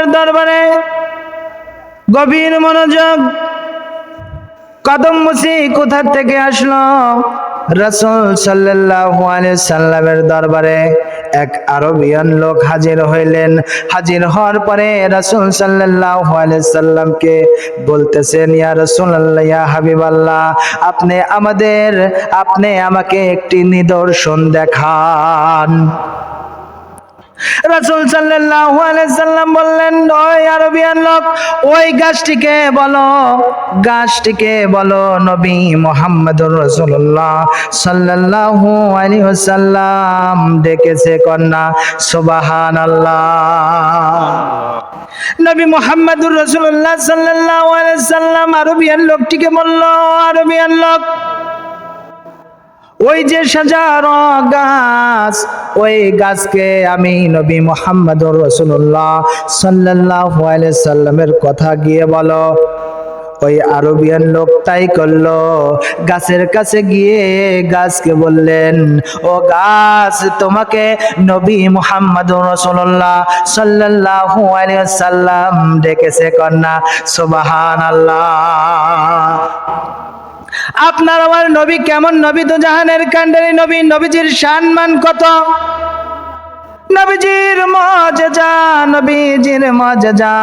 সাল্লামের দরবারে গভীর মনোযোগ। কদম মুসি কোথা থেকে আসলো? রাসূল সাল্লাল্লাহু আলাইহি সাল্লামের দরবারে এক আরবিয়ান লোক হাজির হইলেন। হাজির হওয়ার পরে রাসূল সাল্লাল্লাহু আলাইহি সাল্লামকে বলতেছেন, ইয়া রাসূলুল্লাহ, ইয়া হাবিবাল্লাহ, আপনি আমাকে একটি নিদর্শন দেখান। রাসূল সাল্লাল্লাহু আলাইহি সাল্লাম বললেন, ওই আরবিয়ান লোক, ওই গাছটিকে বলো নবী মুহাম্মদুর রাসূলুল্লাহ সাল্লাল্লাহু আলাইহি ওয়াসাল্লাম ডেকেছে, কন্যা সুবহানাল্লাহ। নবী মুহাম্মদুর রাসূলুল্লাহ সাল্লাল্লাহু আলাইহি সাল্লাম আরবিয়ান লোকটিকে বলল, আরবিয়ান লোক, ওই যে সাজার গাছ, ওই গাছকে আমি নবী মুহাম্মদুর রাসূলুল্লাহ সাল্লাল্লাহু আলাইহি সাল্লামের কথা গিয়ে বলো। ওই আরবিয়ান লোক তাই করলো। গাছের কাছে গিয়ে গাছকে বললেন, ও গাছ, তোমাকে নবী মুহাম্মদুর রাসূলুল্লাহ সাল্লাল্লাহু আলাইহি সাল্লাম ডেকেছে, কন্যা সুবহানাল্লাহ। আপনার আমার নবী কেমন নবী? তো জাহানের কান্ডারি নবী। নবীজির সম্মান কত, নবীজির মুজিজা, নবীজির মুজিজা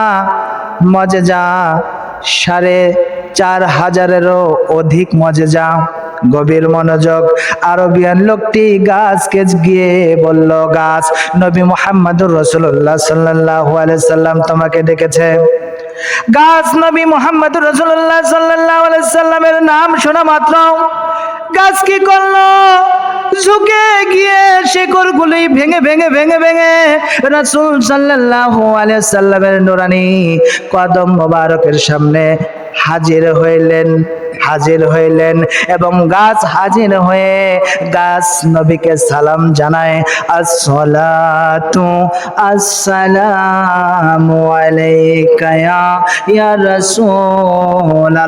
৪৫০০০-এরও অধিক মুজিজা। গভীর মনোযোগ। আরবিয়ান লোকটি গাছকে গিয়ে বলল, গাছ, নবী মুহাম্মদুর রাসূলুল্লাহ সাল্লাল্লাহু আলাইহি সাল্লাম তোমাকে ডেকেছে। গাছ নবী মুহাম্মদুর রাসূলুল্লাহ সাল্লাল্লাহু আলাইহি সাল্লামের নাম শোনা মাত্র গাছ কি করলো? ঝুঁকে গিয়ে শেকড়গুলি ভেঙে রাসূল সাল্লাল্লাহু আলাইহি সাল্লামের নূরানি কদম মোবারকের সামনে হাজির হইলেন এবং গাছ হাজির হয়ে গাছ নবীকে সালাম জানায়, আসসালাতু আসসালামু আলাইকা ইয়া রাসূলুল্লাহ।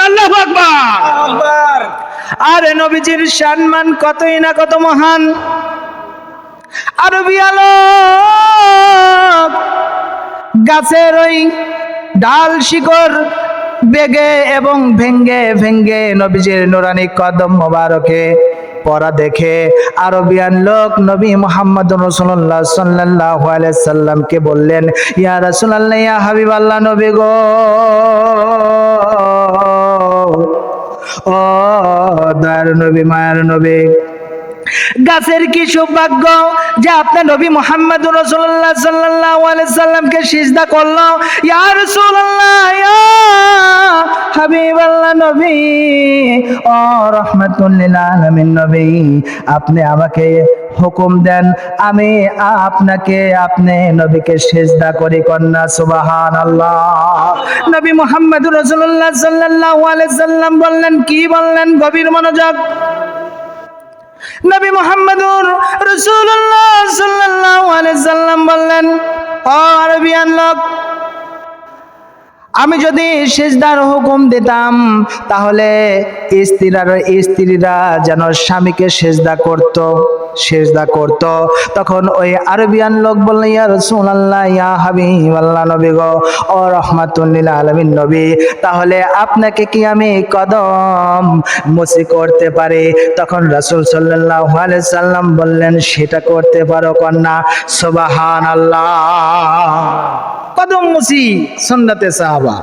আল্লাহু আকবার। আরে নবীজির সম্মান কতই না কত মহান। আরবিয়ান লোক গাছের ওই ডাল শিকড় বেগে এবং ভেঙ্গে নবীজির নূরানি কদম মোবারকে পড়া দেখে আরবিয়ান লোক নবী মুহাম্মদুর রাসূলুল্লাহ সাল্লাল্লাহু আলাইহি সাল্লামকে বললেন, ইয়া রাসূলুল্লাহ, ইয়া হাবিবাল্লাহ, নবী গো, ও দয়ার নবী, মায়ার নবী, গাছের কি সৌভাগ্য যে আপনার নবী মুহাম্মদুর রাসূলুল্লাহ সাল্লাল্লাহু আলাইহি সাল্লামকে সিজদা করলো। ইয়া রাসূলুল্লাহ, ইয়া হাবিবাল্লাহ, নবী, ও রাহমাতুল লিল আলামিন নবী, আপনি আমাকে হুকুম দেন, আমি আপনি নবীকে সিজদা করি, কন্যা সুবহানাল্লাহ। নবী মুহাম্মদুর রাসূলুল্লাহ সাল্লাল্লাহু আলাইহি সাল্লাম বললেন, কি বললেন? গভীর মনোযোগ। নবী মুহাম্মদুর রাসূলুল্লাহ সাল্লাল্লাহু আলাইহি সাল্লাম বললেন, ও আরবিয়ান লোক, আমি যদি সিজদার হুকুম দিতাম তাহলে স্ত্রীরা যেন স্বামীকে সিজদা করত। তখন ওই আরবিয়ান লোক বললেন, ইয়া রাসূলুল্লাহ, ইয়া হাবিবাল্লাহ, নবী গো, ও রাহমাতুল লিল আলামিন নবী, তাহলে আপনাকে কি আমি কদম মুসি করতে পারি? তখন রাসূল সাল্লাল্লাহু আলাইহি সাল্লাম বললেন, সেটা করতে পারো, কন্যা সুবহানাল্লাহ। কদম মুসি সুন্নতে সাহাবা।